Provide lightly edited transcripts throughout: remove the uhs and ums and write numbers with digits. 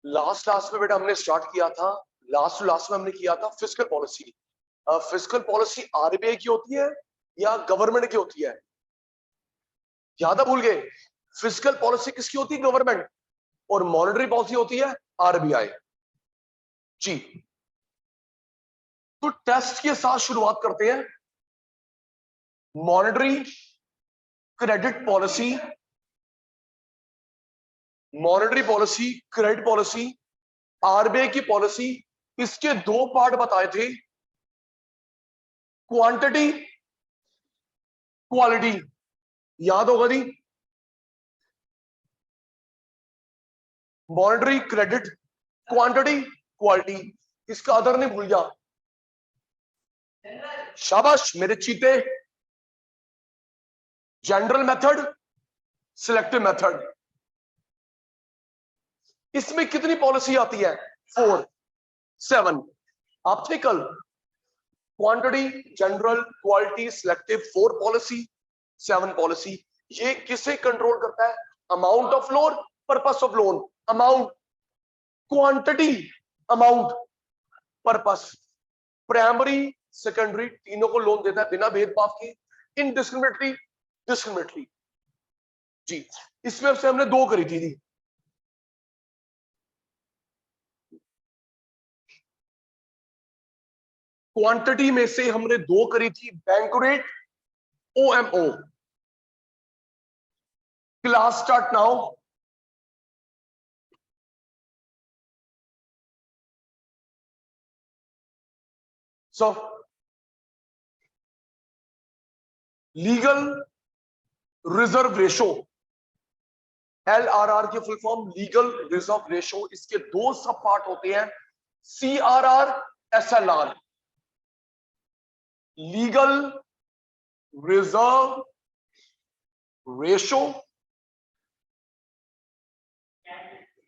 Last class में बेटा हमने स्टार्ट किया था, लास्ट में हमने किया था fiscal policy. Fiscal policy RBI की होती है या गवर्नमेंट की होती है? ज्यादा भूल गए। फिस्कल पॉलिसी किसकी होती है? गवर्नमेंट। और मॉनेटरी पॉलिसी होती है आरबीआई जी। तो टेस्ट के साथ शुरुआत करते हैं। Monetary credit policy, monetary policy, credit policy, RBI की पॉलिसी, इसके दो पार्ट बताए थे, क्वांटिटी, क्वालिटी। याद होगा दी? Monetary, credit, quantity, quality. इसका अदर नहीं भूल जा। शाबाश मेरे चीते। General method, selective method. इसमें कितनी पॉलिसी आती है? 4, 7। आप थे कल। Quantity, general, quality, selective, 4 policy, 7 policy. ये किसे कंट्रोल करता है? Amount of loan, purpose of loan. Amount, quantity, amount, purpose. Primary, secondary तीनों को लोन देता है बिना भेदभाव के, इनडिस्क्रिमिनेटली, डिस्क्रिमिनेटली जी। इसमें से हमने 2 करी थी। क्वांटिटी में से हमने 2 करी थी, bank rate, OMO. Class start now. So legal reserve ratio, LRR की full form legal reserve ratio. इसके 2 सब पार्ट होते हैं, CRR, SLR. Legal reserve ratio,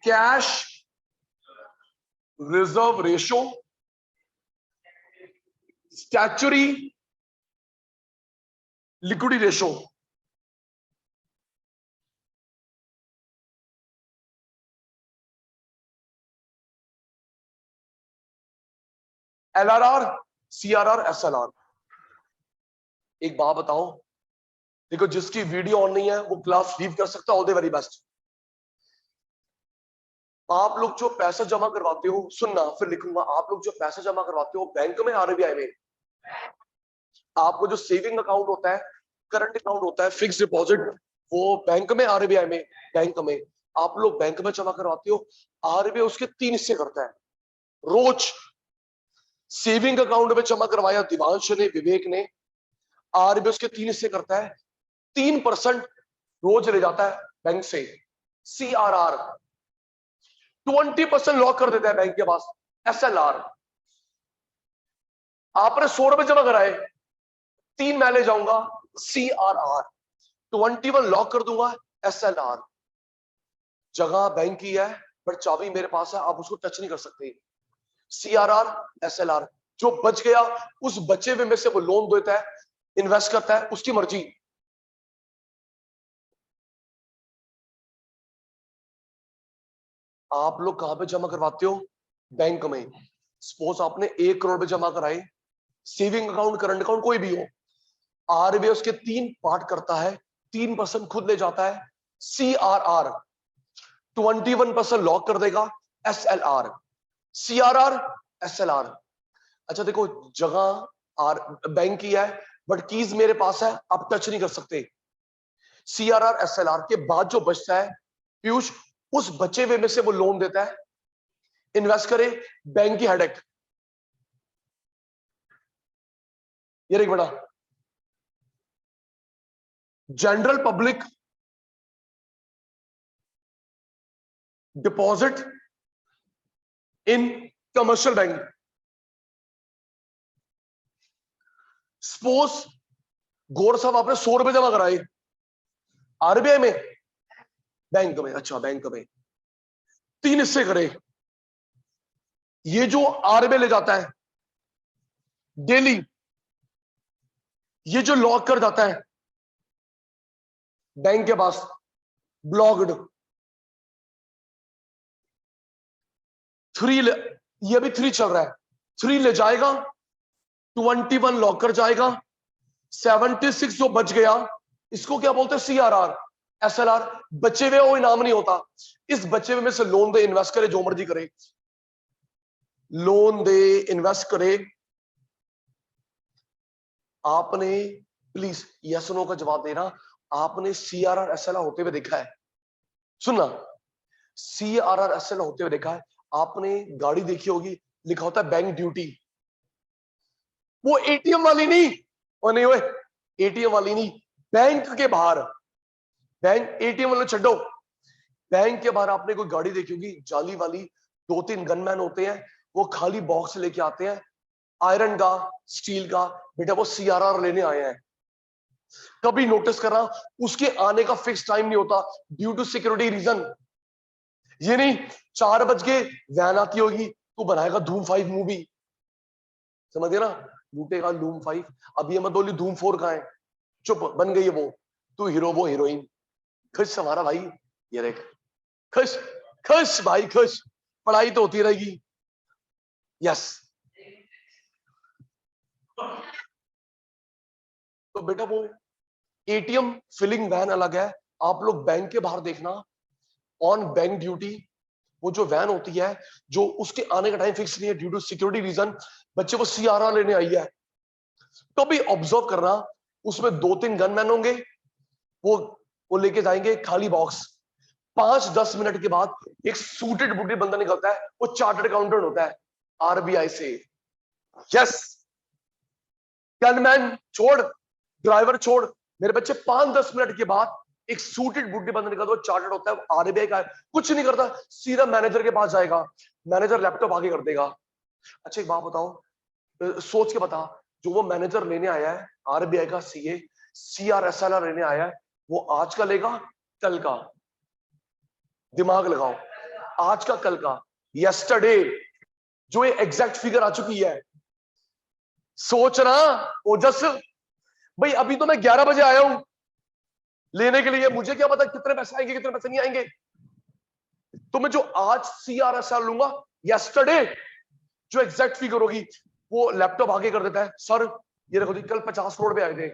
cash reserve ratio, statutory liquidity ratio. LRR, CRR, SLR. एक बात बताओ, देखो जिसकी video on नहीं है वो क्लास लीव कर सकता है, ऑल द वेरी बेस्ट। आप लोग जो पैसा जमा करवाते हो, सुनना फिर लिखूंगा, आप लोग जो पैसा जमा करवाते हो बैंक में, आरबीआई में, आपको जो सेविंग अकाउंट होता है, करंट अकाउंट होता है, फिक्स डिपॉजिट, वो बैंक में, आरबीआई में, बैंक में, आप लोग बैंक में जमा करवाते हो, आरबीआई उसके 3 हिस्से करता है रोज। सेविंग अकाउंट में जमा करवाया दिवांश ने, विवेक ने, आरबीआई उसके 3 हिस्से करता है, 3% रोज ले जाता है बैंक से। सीआरआर 20% लॉक कर देता है बैंक के पास। एसएलआर, आपने 100 रुपए जमा कराए, 3 मैं ले जाऊंगा। सीआरआर 21 लॉक कर दूंगा। एसएलआर, जगह बैंक की है पर चाबी मेरे पास है, आप उसको टच नहीं कर सकते। सीआरआर, एसएलआर, जो बच गया उस बचे हुए में से वो लोन देता है, इन्वेस्ट करता है, उसकी मर्जी। आप लोग कहां पे जमा करवाते हो? बैंक में। सपोज आपने 1 करोड़ पे जमा कराए, सेविंग अकाउंट, करंट अकाउंट, कोई भी हो, आरबीआई उसके 3 पार्ट करता है, 3% खुद ले जाता है। सीआरआर 21% लॉक कर देगा। SLR, CRR, SLR. अच्छा देखो, जगह आर बैंक की है बट कीज मेरे पास है, आप टच नहीं कर सकते। सीआरआर, एसएलआर के बाद जो बचता है पीयूष, उस बचे हुए में से वो लोन देता है, इन्वेस्ट करे, बैंक की हेडेक। ये एक बड़ा general public deposit in commercial bank. Suppose Gaur साहब आपने 100 रुपए जमा कराए आरबीआई में, बैंक में, अच्छा बैंक में, 3 हिस्से करे। ये जो आरबीआई ले जाता है डेली, ये जो लॉक कर जाता है बैंक के पास, ब्लॉक्ड। ये अभी 3 चल रहा है, 3 ले जाएगा, 21 लॉकर जाएगा, 76 जो बच गया, इसको क्या बोलते हैं? CRR SLR। बचे हुए वो इनाम नहीं होता, इस बचे हुए में से लोन दे, इन्वेस्ट करे, जो मर्जी करे, लोन दे, इन्वेस्ट करे। आपने प्लीज यस नो का जवाब देना, आपने CRR SLR होते हुए देखा है? सुनना, CRR SLR होते हुए देखा है? आपने गाड़ी देखी होगी, लिखा होता है बैंक ड्यूटी, वो ATM वाली नहीं, और नहीं, ओए ATM वाली नहीं, बैंक के बाहर, बैंक ATM वाले छड्डो, बैंक के बाहर आपने कोई गाड़ी देखी होगी जाली वाली, 2-3 गनमैन होते हैं, वो खाली बॉक्स लेके आते हैं, आयरन का, स्टील का, बेटा वो CRR लेने आए हैं। कभी नोटिस करा, उसके आने का फिक्स टाइम नहीं होता, ड्यू टू सिक्योरिटी रीजन। ये नहीं 4 बज के वैन आती होगी, तू बनाएगा धूम 5 मूवी, समझ गया ना, लूटेगा धूम 5। अब ये मत बोली धूम 4 कहां है, चुप, बन गई है वो, तू हीरो वो हीरोइन। खुश हमारा भाई, ये देख, खुश खुश भाई खुश, पढ़ाई तो होती रहेगी। यस, तो बेटा वो ATM फिलिंग वैन अलग है, आप लोग बैंक के बाहर देखना, ऑन बैंक ड्यूटी, वो जो वैन होती है, जो उसके आने का टाइम फिक्स नहीं है, ड्यू टू सिक्योरिटी रीजन, बच्चे को CRR लेने आई है, तो भी ऑब्जर्व करना, उसमें 2-3 गनमैन होंगे, वो लेके जाएंगे खाली बॉक्स। 5-10 मिनट के बाद एक सूटेड बुड्ढी बंदा निकलता है, वो चार्टर्ड अकाउंटेंट होता है RBI से। यस, गनमैन छोड़, ड्राइवर छोड़, मेरे बच्चे 5-10 मिनट के बाद एक सूटेड बुड्ढी बंदा निकलता है, वो चार्टर्ड होता है, RBI का है, कुछ नहीं करता, सीधा मैनेजर के पास जाएगा, मैनेजर लैपटॉप आगे कर देगा। अच्छा एक बात बताओ, सोच के बता, जो वो मैनेजर लेने आया है RBI का CR SLR लेने आया है, वो आज का लेगा कल का? दिमाग लगाओ, आज का कल का, यस्टरडे, जो ये एग्जैक्ट फिगर आ चुकी है, सोचना ओजस भाई। अभी तो मैं 11 बजे आया हूं लेने के लिए, मुझे क्या पता कितने पैसे आएंगे कितने पैसे नहीं आएंगे। तो मैं जो आज CR SLR लूंगा, यस्टरडे जो एग्जैक्ट फिगर होगी, वो लैपटॉप आगे कर देता है, सर ये देखो जी कल 50 करोड़ पे आए थे,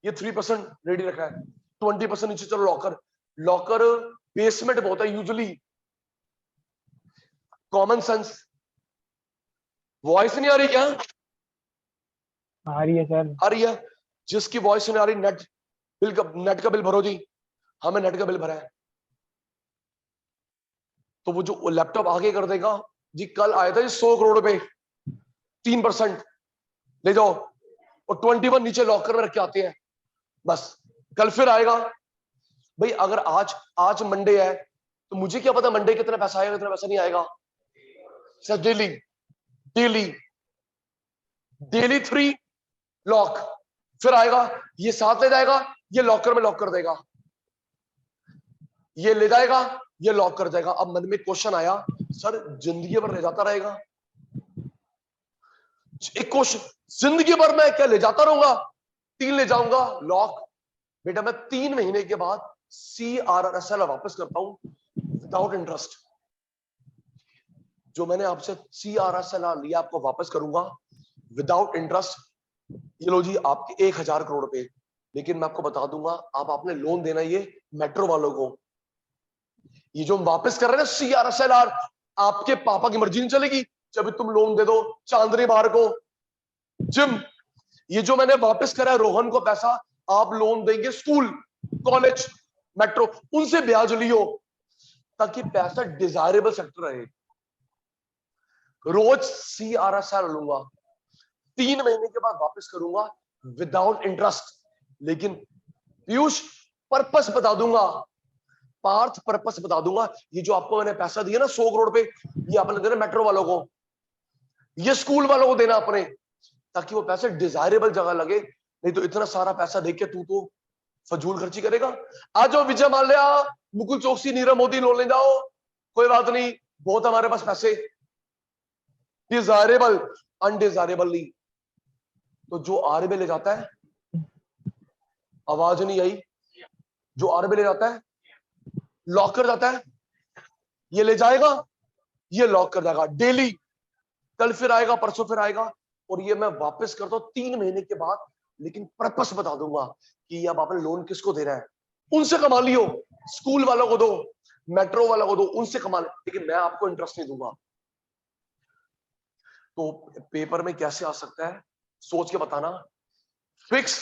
ये 3% रेडी रखा है, 20% नीचे चलो लॉकर, लॉकर बेसमेंट में होता है यूजुअली। कॉमन सेंस, वॉइस नहीं आ रही क्या? आ रही है सर। आ रही है, जिसकी वॉइस नहीं आ रही, नेट का बिल भरो जी, हमें नेट का बिल भरा है, तो वो जो लैपटॉप आगे कर देगा जी, कल आया था जी 100 करोड़ पे, 3% ले जाओ, और 21 नीचे लॉकर में रख के आते हैं, बस कल फिर आएगा। भाई अगर आज मंडे है, तो मुझे क्या पता मंडे कितना पैसा आएगा कितना पैसा नहीं आएगा। Sir daily daily daily 3 lock, फिर आएगा, ये साथ ले जाएगा, ये लॉकर में लॉक कर देगा, ये ले जाएगा, ये लॉक कर जाएगा। अब मन में क्वेश्चन आया, सर जिंदगी भर ले जाता रहेगा? एक क्वेश्चन, जिंदगी भर मैं क्या ले जाता रहूंगा? 3 ले जाऊंगा लॉक, बेटा मैं 3 महीने के बाद CRR SLR वापस करता हूं विदाउट इंटरेस्ट। जो मैंने आपसे CRR SLR लिया आपको वापस करूंगा विदाउट इंटरेस्ट। ये लो जी आपके 1000 करोड़ पे, लेकिन मैं आपको बता दूंगा, आप आपने लोन देना ये मेट्रो वालों को, ये जो हम वापस कर रहे हैं ना CRR SLR, आपके पापा की मर्जी नहीं चलेगी, जब तुम लोन दे दो चांदनी बार को जिम। ये जो मैंने वापस करा है रोहन को पैसा, आप लोन देंगे स्कूल कॉलेज मेट्रो, उनसे ब्याज लियो, ताकि पैसा डिजायरेबल सेक्टर रहे। रोज CRR SLR लूंगा, 3 महीने के बाद वापस करूंगा विदाउट इंटरेस्ट। लेकिन पीयूष पर्पस बता दूंगा, पार्थ पर्पस बता दूंगा, ये जो आपको मैंने पैसा दिया ना 100 करोड़ पे, ये आपने देना मेट्रो वालों को, ये स्कूल वालों को देना अपने, ताकि वो पैसे डिजायरेबल जगह लगे। नहीं तो इतना सारा पैसा देके तू तो फजूल खर्ची करेगा। आज जो विजय माल्या, मुकुल चोकसी, नीरव मोदी लोन ले जाओ, कोई बात नहीं, बहुत हमारे पास पैसे, डिजायरेबल अनडिजायरेबल नहीं। तो जो RBI ले जाता है, आवाज नहीं आई, जो RBI ले जाता है लॉकर जाता है, ये ले जाएगा, ये लॉक कर देगा डेली, कल फिर आएगा, परसों फिर आएगा, और ये मैं वापस करता हूं 3 महीने के बाद, लेकिन पर्पस बता दूंगा कि अब आपने लोन किसको दे रहा है, उनसे कमा लियो, स्कूल वालों को दो, मेट्रो वालों को दो, उनसे कमा ले, लेकिन मैं आपको इंटरेस्ट नहीं दूंगा। तो पेपर में कैसे आ सकता है, सोच के बताना। Fix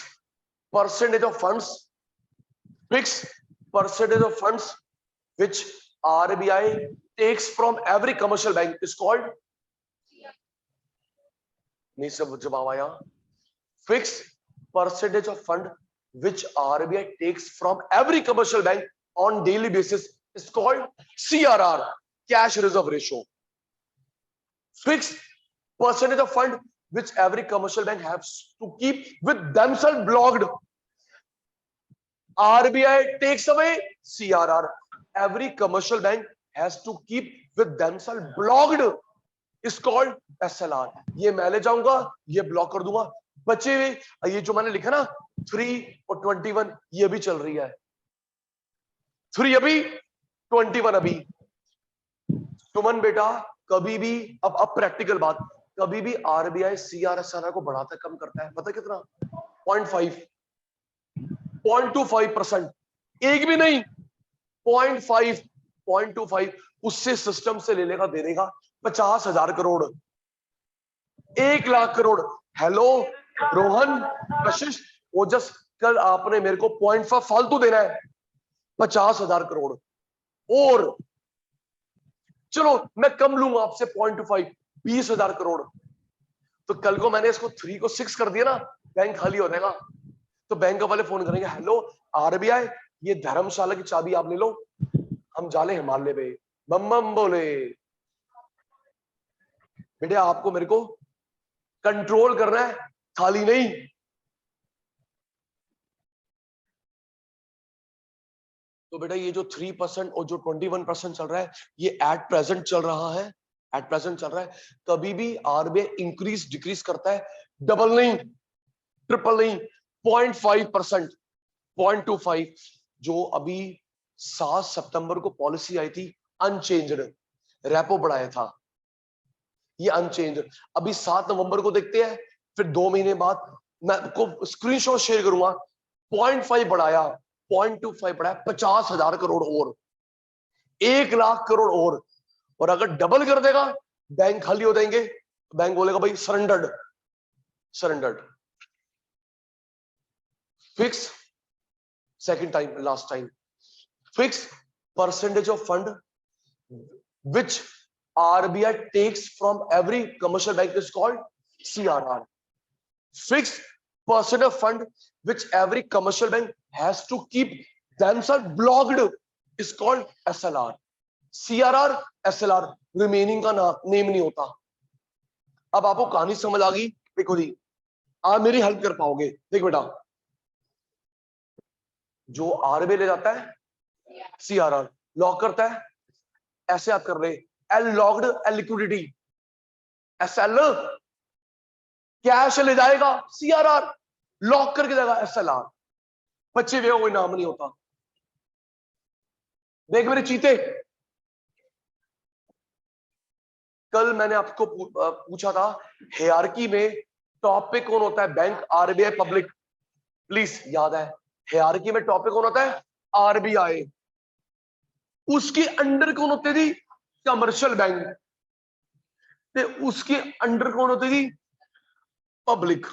percentage of funds, fix percentage of funds which RBI takes from every commercial bank is called, नहीं सब जवाब आया, fixed percentage of fund which RBI takes from every commercial bank on daily basis is called CRR, cash reserve ratio. Fixed percentage of fund which every commercial bank has to keep with themselves blocked, RBI takes away CRR. Every commercial bank has to keep with themselves blocked is called SLR. ये मैं ले जाऊंगा, ये block कर दूंगा, बचे हुए ये जो मैंने लिखा ना 3 और 21, ये भी चल रही है, 3 अभी, 21 अभी। सुमन बेटा कभी भी, अब प्रैक्टिकल बात, कभी भी RBI CRR को बढ़ाता है कम करता है, पता कितना? 0.5, 0.25%, एक भी नहीं, 0.5, 0.25, उससे सिस्टम से ले लेगा, दे देगा 50,000 करोड़, 1 लाख करोड़। हेलो रोहन, कशिश, ओजस, कल आपने मेरे को 0.5 फालतू देना है, 50,000 करोड़, और चलो मैं कम लूंगा आपसे 0.25, 20,000 करोड़। तो कल को मैंने इसको 3 को 6 कर दिया ना, बैंक खाली हो जाएगा। तो बैंक वाले फोन करेंगे, हेलो RBI, ये धर्मशाला की चाबी आप ले लो, हम जाले हिमालय पे। बम बम बोले। बेटे आपको मेरे को कंट्रोल करना है, खाली नहीं। तो बेटा ये जो 3% और जो 21% चल रहा है, ये एट प्रेजेंट चल रहा है, एट प्रेजेंट चल रहा है। कभी भी RBI इंक्रीज डिक्रीज करता है, डबल नहीं, ट्रिपल नहीं, 0.5%, 0.25, जो अभी 7 सितंबर को पॉलिसी आई थी अनचेंज्ड, रेपो बढ़ाया था, ये अनचेंज। अभी 7 नवंबर को देखते हैं, फिर 2 महीने बाद मैं आपको स्क्रीनशॉट शेयर करूंगा, 0.5 बढ़ाया, 0.25 बढ़ाया, 50,000 करोड़ और, 1 लाख करोड़ और अगर डबल कर देगा बैंक खाली हो जाएंगे, बैंक बोलेगा भाई surrendered, surrendered. Fix, second time, last time, fix percentage of fund which RBI takes from every commercial bank is called CRR. Fixed percent of fund which every commercial bank has to keep themselves blocked is called SLR. CRR, SLR, remaining का name नहीं होता। अब आपको कहानी समझ आ गई? देखो जी, आप मेरी हेल्प कर पाओगे। देख बेटा, जो RBI ले जाता है CRR, लॉक करता है, ऐसे आप कर रहे, L locked, L liquidity, SL cash ले जाएगा, CRR लॉक करके जाएगा, SLR, बच्चे वे कोई नाम नहीं होता। देख मेरे चीते, कल मैंने आपको पूछा था हायरार्की में टॉप पे कौन होता है? Bank, RBI, public. प्लीज याद है, हायरार्की में टॉप पे कौन होता है? RBI। उसके अंडर कौन होते थी? Commercial bank. ते उसके अंडर कौन होती थी? पब्लिक।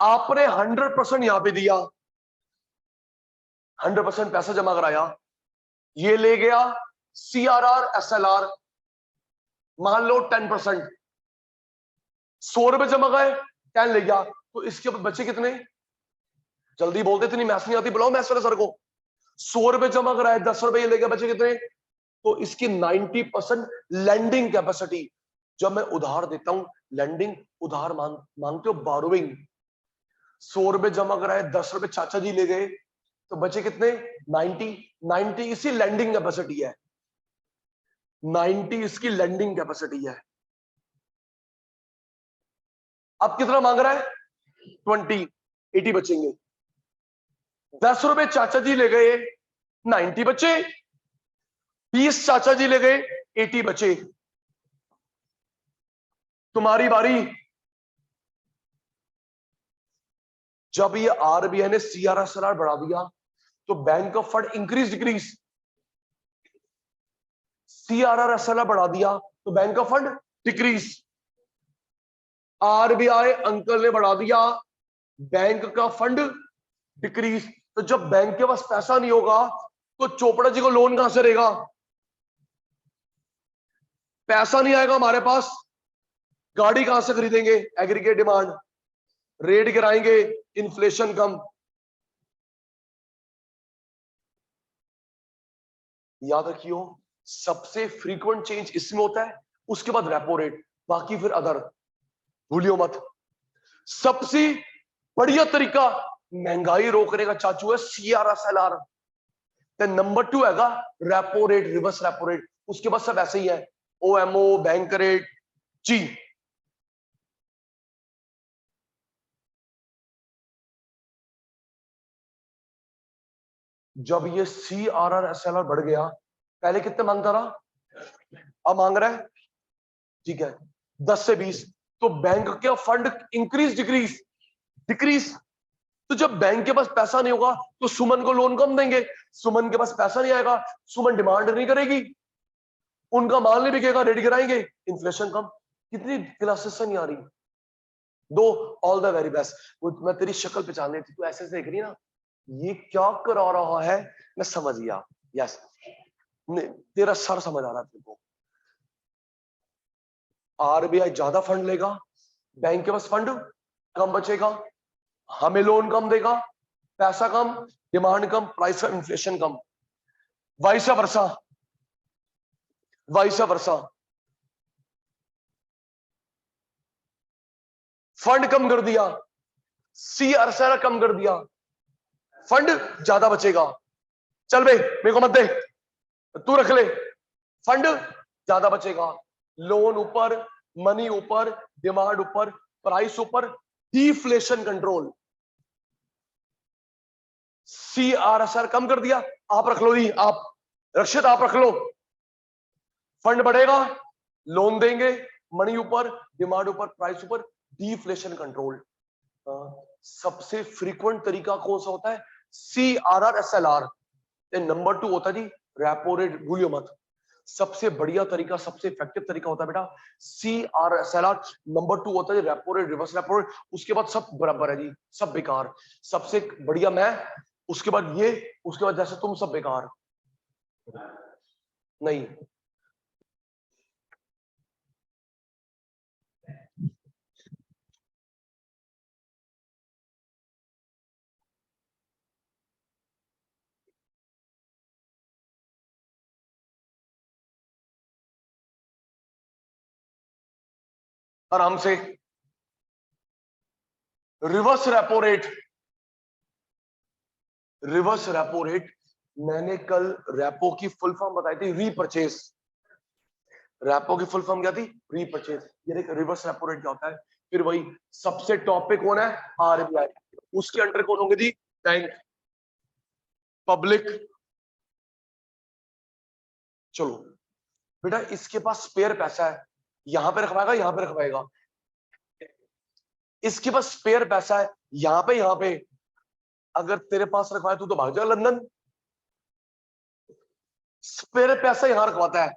आपने 100% यहां पे दिया, 100% पैसा जमा कराया, ये ले गया CRR, SLR, मान लो 10%, 100 रुपए जमा गए, 10 ले गया, तो इसके बचे कितने? जल्दी बोलते, इतनी मैथ नहीं आती, बुलाओ मैथ वाले सर को। 100 रुपए जमा कराए, 10 रुपए ये ले गया, बचे कितने? तो इसकी 90% लैंडिंग कैपेसिटी। जब मैं उधार देता हूं, लैंडिंग, उधार मांगते हो, बोरोइंग। 100 रुपए जमा कराए, 10 रुपए चाचा जी ले गए, तो बचे कितने? 90 इसी लैंडिंग कैपेसिटी है, 90 इसकी लैंडिंग कैपेसिटी है। अब कितना मांग रहा है? 20, 80 बचेंगे। 10 रुपए चाचा जी ले गए, 90 बचे, 20 चाचा जी ले गए, 80 बचे। तुम्हारी बारी। जब ये आरबीआई ने सीआरएसएलआर बढ़ा दिया तो bank of fund increase decrease, CRR SLR बढ़ा दिया तो bank of fund decrease. RBI uncle ने बढ़ा दिया, बैंक का फंड डिक्रीज। तो जब बैंक के पास पैसा नहीं होगा तो चोपड़ा जी को लोन कहां से रहेगा? पैसा नहीं आएगा हमारे पास, गाड़ी कहां से खरीदेंगे? एग्रीगेट डिमांड, रेट गिराएंगे, इन्फ्लेशन कम। याद रखियो, सबसे फ्रीक्वेंट चेंज इसमें होता है, उसके बाद रेपो रेट, बाकी फिर अदर, भूलियो मत। सबसे बढ़िया तरीका महंगाई रोकने का चाचू है सीआरएसएलआर। नंबर 2 हैगा repo rate, reverse repo rate. उसके बाद सब ऐसे ही है, ओएमओ, बैंक रेट जी। जब ये सीआरआरएसएलआर बढ़ गया, पहले कितने मांगता रहा, अब मांग रहा है, ठीक है, 10 से 20। तो बैंक के फंड इंक्रीज डिक्रीज, डिक्रीज। तो जब बैंक के पास पैसा नहीं होगा तो सुमन को लोन कम देंगे, सुमन के पास पैसा नहीं आएगा, सुमन डिमांड नहीं करेगी, उनका माल नहीं बिकेगा, रेट गिराएंगे, इन्फ्लेशन कम। कितनी क्लासेस से नहीं आ रही? दो, ऑल द वेरी बेस्ट। मैं तेरी शक्ल पहचान रही थी, तू ऐसे देख रही ना, ये क्या करा रहा है, मैं समझ गया। यस, तेरा सर समझ आ रहा तेरे को। आरबीआई ज्यादा फंड लेगा, बैंक के पास फंड कम बचेगा, हमें लोन कम देगा, पैसा कम, डिमांड कम, प्राइस कम, इन्फ्लेशन कम। Vice versa, vice versa. Fund कम कर दिया, सीआरएसएलआर कम कर दिया, फंड ज्यादा बचेगा। चल बे, मेरे को मत दे, तू रख ले, फंड ज्यादा बचेगा, लोन ऊपर, मनी ऊपर, डिमांड ऊपर, प्राइस ऊपर, डिफ्लेशन कंट्रोल। सीआरएसआर कम कर दिया, आप रख लो जी, आप रक्षित आप रख लो, फंड बढ़ेगा, लोन देंगे, मनी ऊपर, डिमांड ऊपर, प्राइस ऊपर, डिफ्लेशन कंट्रोल। सबसे फ्रीक्वेंट तरीका कौन सा होता है? सीआरआरएसएलआर। नंबर 2 होता है जी रेपो रेट, भूलियो मत। सबसे बढ़िया तरीका, सबसे इफेक्टिव तरीका होता है बेटा सीआरएसएलआर। नंबर 2 होता है repo rate, reverse repo rate. उसके बाद सब बराबर है जी, सब बेकार। सबसे बढ़िया मैं, उसके बाद ये, उसके बाद जैसे तुम, सब बेकार। नहीं, आराम से। Reverse repo rate, reverse repo rate, मैंने कल रेपो की फुल फॉर्म बताई थी, रीपरचेज। रेपो की फुल फॉर्म क्या थी? रीपरचेज। ये देख, रिवर्स रेपो रेट क्या होता है? फिर वही, सबसे टॉप पे कौन है? आरबीआई। उसके अंडर कौन होंगे जी? Bank, public. चलो बेटा, इसके पास स्पेयर पैसा है, यहां पे रखवाएगा, यहां पे रखवाएगा। इसके पास स्पेयर पैसा है, यहां पे, यहां पे। अगर तेरे पास रखवाए तू तो भाग जा लंदन। स्पेयर पैसा यहां रखवाता है,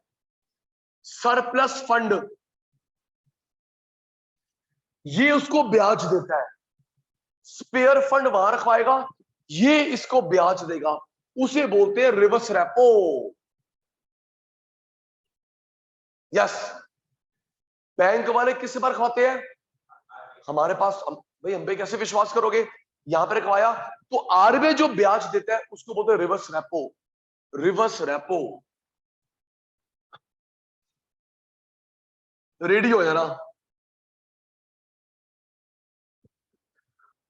सरप्लस फंड ये उसको ब्याज देता है। स्पेयर फंड वहां रखवाएगा, ये इसको ब्याज देगा, उसे बोलते हैं रिवर्स रेपो। यस, बैंक वाले किस पर रखवाते हैं? हमारे पास। भाई हम पे कैसे विश्वास करोगे? यहां पर रखवाया तो आरबीआई जो ब्याज देता है उसको बोलते हैं reverse repo, reverse repo. Ready हो जाना।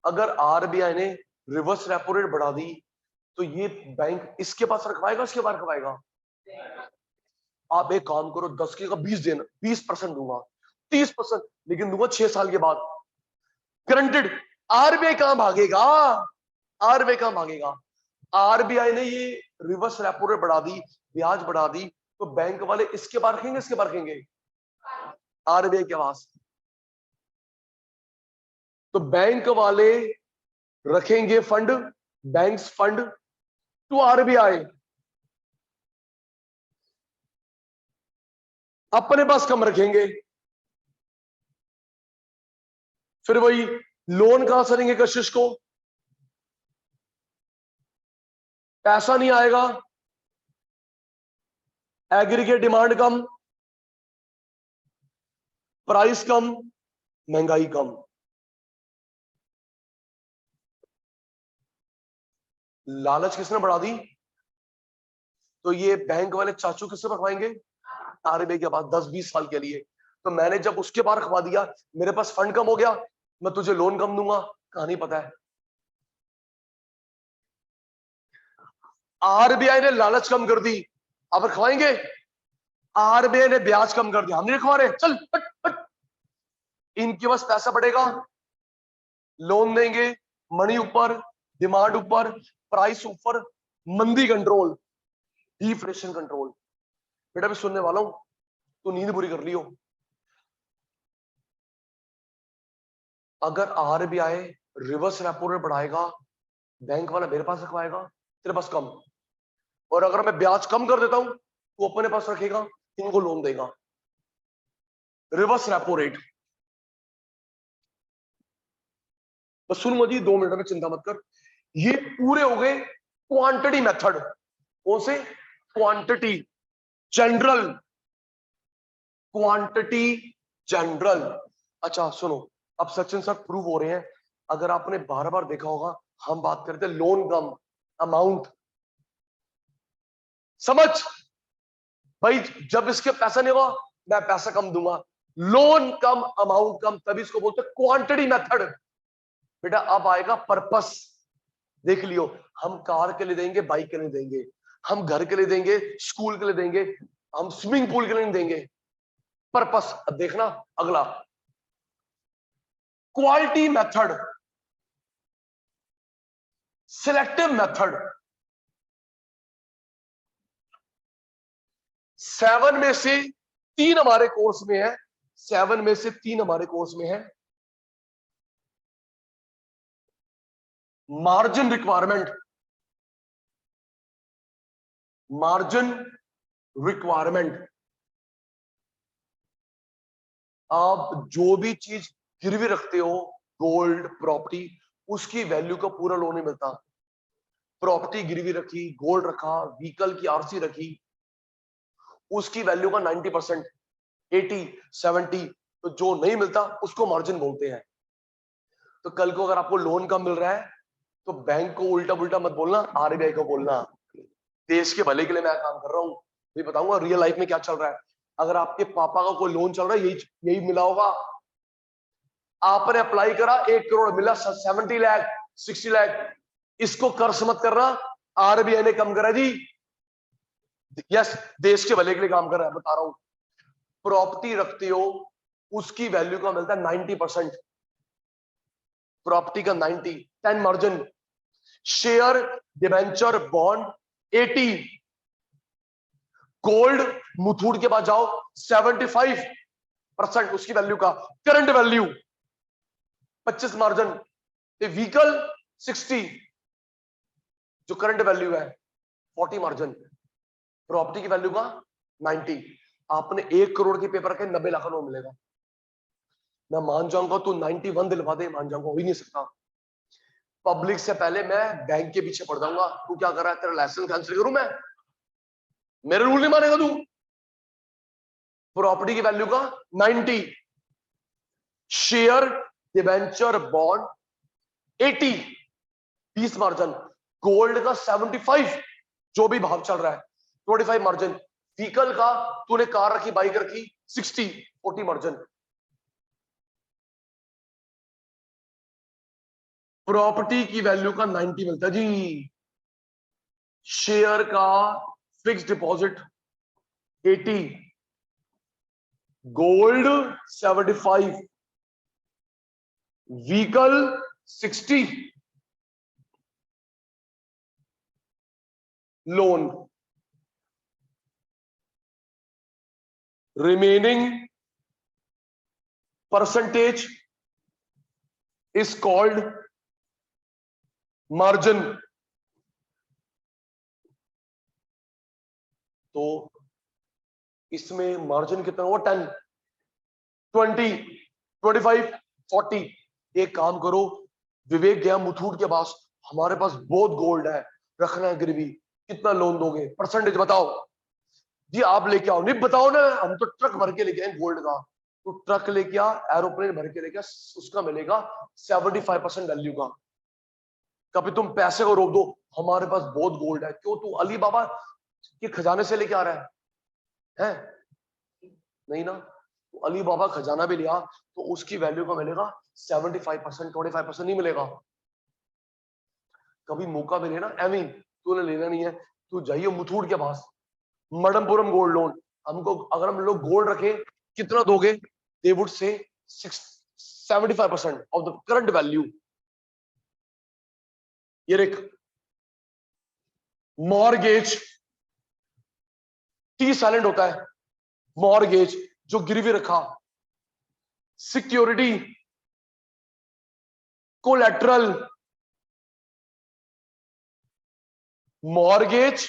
अगर आरबीआई ने रिवर्स रेपो रेट बढ़ा दी तो ये बैंक इसके पास रखवाएगा, इसके पास रखवाएगा? आप एक काम करो, 10 की का 20 देना, 20% दूंगा, 30%, लेकिन दूंगा 6 साल के बाद, गारंटेड। आरबीआई कहां भागेगा? आरबीआई कहां भागेगा? आरबीआई ने ये रिवर्स रेपो रेट बढ़ा दी, ब्याज बढ़ा दी, तो बैंक वाले इसके बाहर रखेंगे, इसके बाहर रखेंगे, आरबीआई के पास। तो बैंक वाले रखेंगे fund, banks fund to RBI, अपने पास कम रखेंगे। फिर वही लोन कहां से लेंगे कशिश को, पैसा नहीं आएगा, एग्रीगेट डिमांड कम, प्राइस कम, महंगाई कम। लालच किसने बढ़ा दी, तो ये बैंक वाले चाचू किससे रखवाएंगे, आरबीआई के पास 10-20 साल के लिए। तो मैंने जब उसके पास रखवा दिया, मेरे पास फंड कम हो गया, मैं तुझे लोन कम दूंगा, कहानी पता है। आरबीआई ने लालच कम कर दी, अब रखवाएंगे, आरबीआई ने ब्याज कम कर दिया, हम नहीं रखवा रहे, चल हट हट। इनके पास पैसा बढ़ेगा, लोन देंगे, मनी ऊपर, डिमांड ऊपर, प्राइस ऊपर, मंदी कंट्रोल, डिफ्लेशन कंट्रोल। बेटा भी सुनने वाला हूं, तू नींद पूरी कर लियो। अगर आरबीआई रिवर्स रेपो रेट बढ़ाएगा, बैंक वाला मेरे पास रखवाएगा, तेरे पास कम, और अगर मैं ब्याज कम कर देता हूं तो अपने पास रखेगा, इनको लोन देगा, रिवर्स रेपो रेट। बस सुन मुझे 2 मिनट में, चिंता मत कर। ये पूरे हो गए क्वांटिटी मेथड। कौन से, क्वांटिटी जनरल, क्वांटिटी जनरल। अच्छा सुनो, अब सचिन सर प्रूव हो रहे हैं। अगर आपने बार बार देखा होगा, हम बात करते हैं लोन कम, अमाउंट, समझ भाई, जब इसके पैसा नहीं होगा मैं पैसा कम दूंगा, लोन कम अमाउंट कम, तभी इसको बोलते हैं क्वांटिटी मेथड। बेटा अब आएगा पर्पस, देख लियो, हम कार के लिए देंगे, बाइक के लिए देंगे, हम घर के लिए देंगे, स्कूल के लिए देंगे, हम स्विमिंग पूल के लिए नहीं देंगे, पर्पस। अब देखना अगला, क्वालिटी मेथड, सिलेक्टिव मेथड। 7 में से 3 हमारे कोर्स में है, 7 में से 3 हमारे कोर्स में है। मार्जिन रिक्वायरमेंट, मार्जिन रिक्वायरमेंट, आप जो भी चीज गिरवी रखते हो, गोल्ड, प्रॉपर्टी, उसकी वैल्यू का पूरा लोन नहीं मिलता। प्रॉपर्टी गिरवी रखी, गोल्ड रखा, व्हीकल की आरसी रखी, उसकी वैल्यू का 90%, 80, 70, तो जो नहीं मिलता उसको मार्जिन बोलते हैं। तो कल को अगर आपको लोन कम मिल रहा है तो बैंक को उल्टा पुल्टा मत बोलना, आरबीआई को बोलना, देश के भले के लिए मैं काम कर रहा हूं, ये बताऊंगा रियल लाइफ में क्या चल रहा है। अगर आपके पापा का कोई लोन चल रहा है, यही मिला होगा, आपने अप्लाई करा, 1 करोड़ मिला, 70 लाख, 60 लाख, इसको कर्ज मत करना, आरबीआई ने कम करा जी, यस, देश के भले के लिए काम कर रहा है, बता रहा हूं। प्रॉपर्टी रखते हो, उसकी वैल्यू का मिलता है 90%, प्रॉपर्टी का 90, 10 margin. Share, debenture, bond 80, gold, Muthoot के पास जाओ, 75% उसकी वैल्यू का करंट वैल्यू, 25 मार्जिन। व्हीकल 60, जो करंट वैल्यू है, 40 मार्जिन। प्रॉपर्टी की वैल्यू का 90। आपने 1 करोड़ के पेपर के 90 लाख का लोन मिलेगा, मैं मान जाऊंगा तू 91 दिलवा दे, मान जाऊंगा, हो ही नहीं सकता। पब्लिक से पहले मैं बैंक के पीछे पड़ जाऊंगा, तू क्या कर रहा है, तेरा लाइसेंस कैंसिल करूं मैं, मेरे रूल नहीं मानेगा तू। प्रॉपर्टी की वैल्यू का 90, share, debenture, bond 80, 20 margin. Gold का 75, जो भी भाव चल रहा है, 25 मार्जिन। व्हीकल का, तूने कार रखी, बाइक रखी, 60, 40 मार्जिन। प्रॉपर्टी की वैल्यू का 90 मिलता है जी। शेयर का fix deposit 80, gold 75, vehicle 60, loan, remaining percentage is called margin. तो इसमें मार्जिन कितना हुआ? 10, 20, 25, 40। एक काम करो, विवेक गया मुथूट के पास, हमारे पास बहुत गोल्ड है, रखना है गिरवी, कितना लोन दोगे, परसेंटेज बताओ जी। आप लेके आओ। नहीं बताओ ना, हम तो ट्रक भर के लेके आए गोल्ड का। तो ट्रक लेके आ, एरोप्लेन भर के लेके आ, उसका मिलेगा 75% वैल्यू का। कभी तुम पैसे को रोक दो, हमारे पास बहुत गोल्ड है। क्यों? तू अली बाबा के खजाने से लेके आ रहा है? नहीं ना। तो अली बाबा खजाना भी लिया तो उसकी वैल्यू का मिलेगा 75%, 25% नहीं मिलेगा। कभी मौका मिले ना, एवी तूने लेना नहीं है, तू जाइए मुथूट के पास, मडमपुरम गोल्ड लोन, हमको अगर हम लोग गोल्ड रखे कितना दोगे? They would say 75% of the current value. ये देख, मॉर्गेज टी साइलेंट होता है, मॉर्गेज जो गिरवी रखा, security, collateral, mortgage,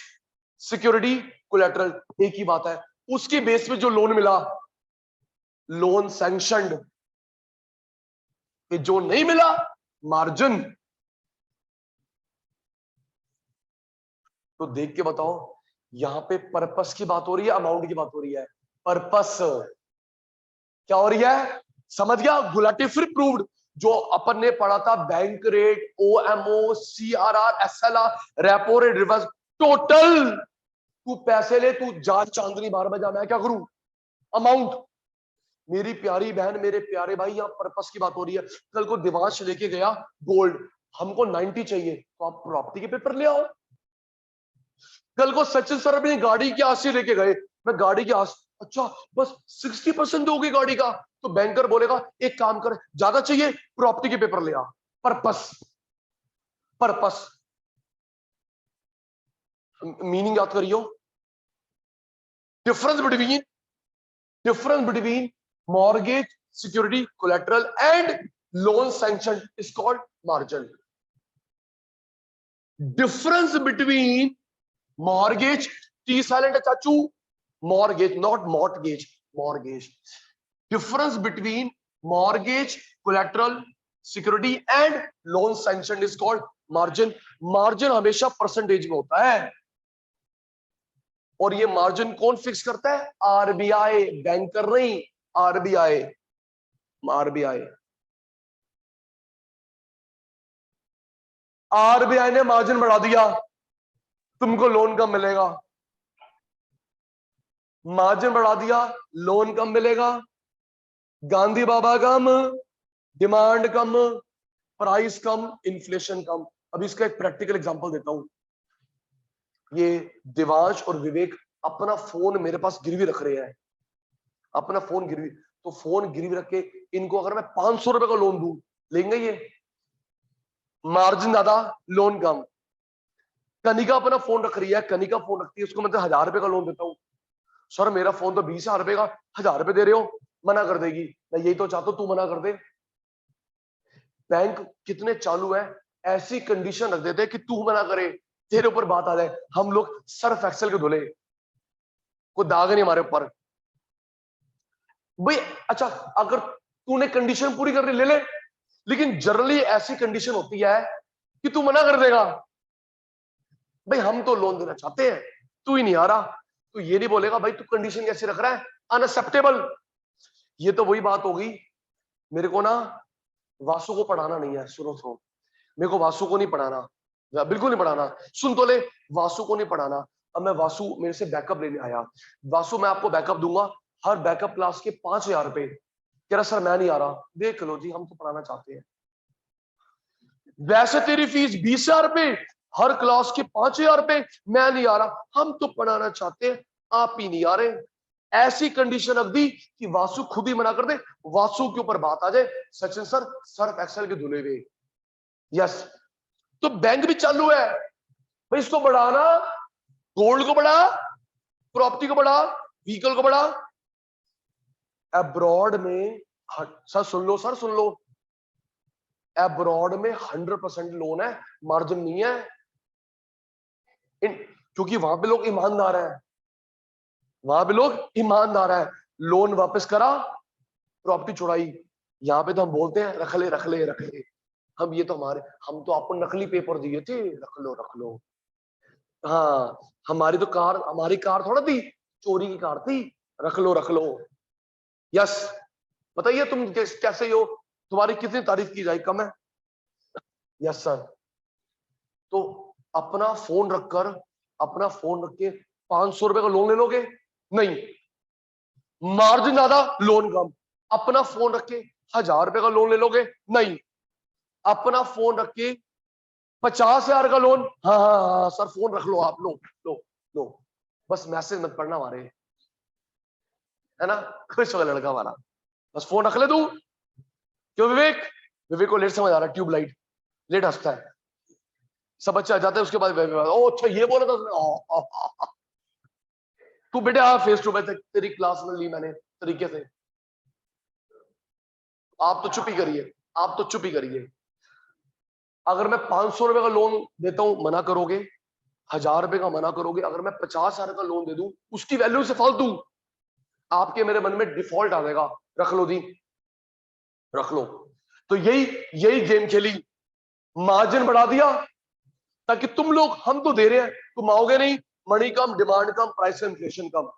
security, collateral, एक ही बात है। उसकी बेस पे जो लोन मिला, लोन सैंक्शनड। जो नहीं मिला, मार्जिन। तो देख के बताओ, यहां पे पर्पस की बात हो रही है, अमाउंट की बात हो रही है? पर्पस क्या हो रही है? समझ गया? गुलाटी फिर प्रूव्ड, जो अपन ने पढ़ा था, bank rate, OMO, CRR, SLR, repo rate, reverse, total. तू पैसे ले, तू जान चांदनी बार बजा, मैं क्या करूं? अमाउंट। मेरी प्यारी बहन, मेरे प्यारे भाई, यहाँ पर्पस की बात हो रही है। कल को दिवांश लेके गया गोल्ड, हमको 90 चाहिए, तो आप प्रॉपर्टी के पेपर ले आओ। कल को सचिन सर अपनी गाड़ी की आरसी लेके गए, मैं गाड़ी की अच्छा बस 60% दोगे गाड़ी का, तो बैंकर बोलेगा एक काम कर, ज्यादा चाहिए, प्रॉपर्टी के पेपर ले आ। पर्पस, पर्पस, मीनिंग याद करियो। Difference between, difference between mortgage, security, collateral and loan sanction is called margin. Difference between mortgage, T silent है चाचू, mortgage not mortgage, mortgage. Difference between mortgage, collateral, security and loan sanction is called margin. Margin हमेशा percentage में होता है, और ये margin कौन fix करता है? आरबीआई, बैंकर नहीं, आरबीआई, आरबीआई। आरबीआई ने मार्जिन बढ़ा दिया, तुमको लोन कम मिलेगा। मार्जिन बढ़ा दिया, लोन कम मिलेगा। गांधी बाबा कम, डिमांड कम, प्राइस कम, इन्फ्लेशन कम। अब इसका एक प्रैक्टिकल एग्जांपल देता हूं। ये दिवांश और विवेक अपना फोन मेरे पास गिरवी रख रहे हैं, अपना फोन गिरवी। तो फोन गिरवी रख के इनको अगर मैं 500 रुपए का लोन दूं, लेंगे ये? मार्जिन ज्यादा, लोन कम। कनिका अपना फोन रख रही है, कनिका फोन रखती है, उसको मैं 1000 रुपए का लोन देता हूं। सर मेरा फोन तो 20,000 रुपए का, 1000 रुपए दे रहे हो, मना कर देगी। मैं यही तो चाहता हूं, तू मना कर दे। बैंक कितने चालू है, ऐसी कंडीशन रख देते कि तू मना करे, तेरे ऊपर बात आ जाए। हम लोग सर्फ एक्सेल के धुले, कोई दाग नहीं हमारे ऊपर भाई। अच्छा, अगर तूने कंडीशन पूरी कर ले ले, लेकिन जनरली ऐसी कंडीशन होती है कि तू मना कर देगा। भाई हम तो लोन देना चाहते हैं, तू ही नहीं आ रहा, तो ये नहीं बोलेगा भाई तू कंडीशन कैसे रख रहा है, अनएक्सेप्टेबल। ये तो वही बात होगी। मेरे को ना वासु को पढ़ाना नहीं है, सुनो सुनो, मेरे को वासु को नहीं पढ़ाना, बिल्कुल नहीं पढ़ाना। सुन तो ले, वासु को नहीं पढ़ाना। अब मैं, वासु मेरे से बैकअप लेने आया, वासु मैं आपको बैकअप दूंगा, हर बैकअप क्लास के 5,000 रुपए। कह रहा सर मैं नहीं आ रहा। देख लो जी, हम तो पढ़ाना चाहते हैं। वैसे तेरी फीस 20,000 रुपए, हर क्लास के 5,000 रुपए, मैं नहीं आ रहा, हम तो पढ़ाना चाहते हैं, आप ही नहीं आ रहे। ऐसी कंडीशन रख दी कि वासु खुद ही मना कर दे, वासु के ऊपर बात आ जाए, सचिन सर सर्फ एक्सेल के धुले हुए। यस, तो बैंक भी चालू है भाई, इसको बढ़ाना गोल्ड को बढ़ा, प्रॉपर्टी को बढ़ा, व्हीकल को बढ़ा। अब्रॉड में सर सुन लो, सर सुन लो, अब्रॉड में 100% लोन है, मार्जिन नहीं है। क्योंकि वहां पे लोग ईमानदार हैं, वहां पे लोग ईमानदार हैं। लोन वापस करा, प्रॉपर्टी छुड़ाई। यहाँ पे तो हम बोलते हैं रख ले रख ले रख ले। हम ये तो हम तो आपको नकली पेपर दिए थे, रख लो रख लो। हाँ, हमारी कार थोड़ा थी, चोरी की कार थी, रख लो रख लो। यस, बताइए तुम कैसे हो, तुम्हारी कितनी तारीफ की जाए, कम है। Yes sir. तो अपना फोन रख के 500 रुपए का लोन ले लोगे? नहीं, मार्जिन ज्यादा, लोन कम। अपना फोन रख के 1000 रुपए का लोन ले लोगे? नहीं, अपना फोन रख के 50,000 का लोन। हाँ हाँ हाँ सर, फोन रख लो आप, लो लो लो, बस मैसेज मत पढ़ना हमारे, है ना, खुश होगा लड़का हमारा, बस फोन रख ले तू। क्यों विवेक को लेट समझ आ रहा है, ट्यूबलाइट लेट हंसता है, सब बच्चे आ जाते हैं उसके बाद ओ अच्छा ये बोला था उसने। तू बेटे आ फेस टू फेस, तेरी क्लास में ली मैंने तरीके से। आप तो चुप ही करिए, आप तो चुप ही करिए। अगर मैं 500 रुपए का लोन देता हूं मना करोगे, 1000 रुपए का मना करोगे। अगर मैं 50,000 का लोन दे दूं, उसकी वैल्यू से फालतू, आपके मेरे मन में डिफॉल्ट आ जाएगा, रख लो दी, रख लो। तो यही गेम खेली, मार्जिन बढ़ा दिया ताकि तुम लोग, हम तो दे रहे हैं, तुम आओगे नहीं, मनी कम, डिमांड कम, प्राइस इन्फ्लेशन कम।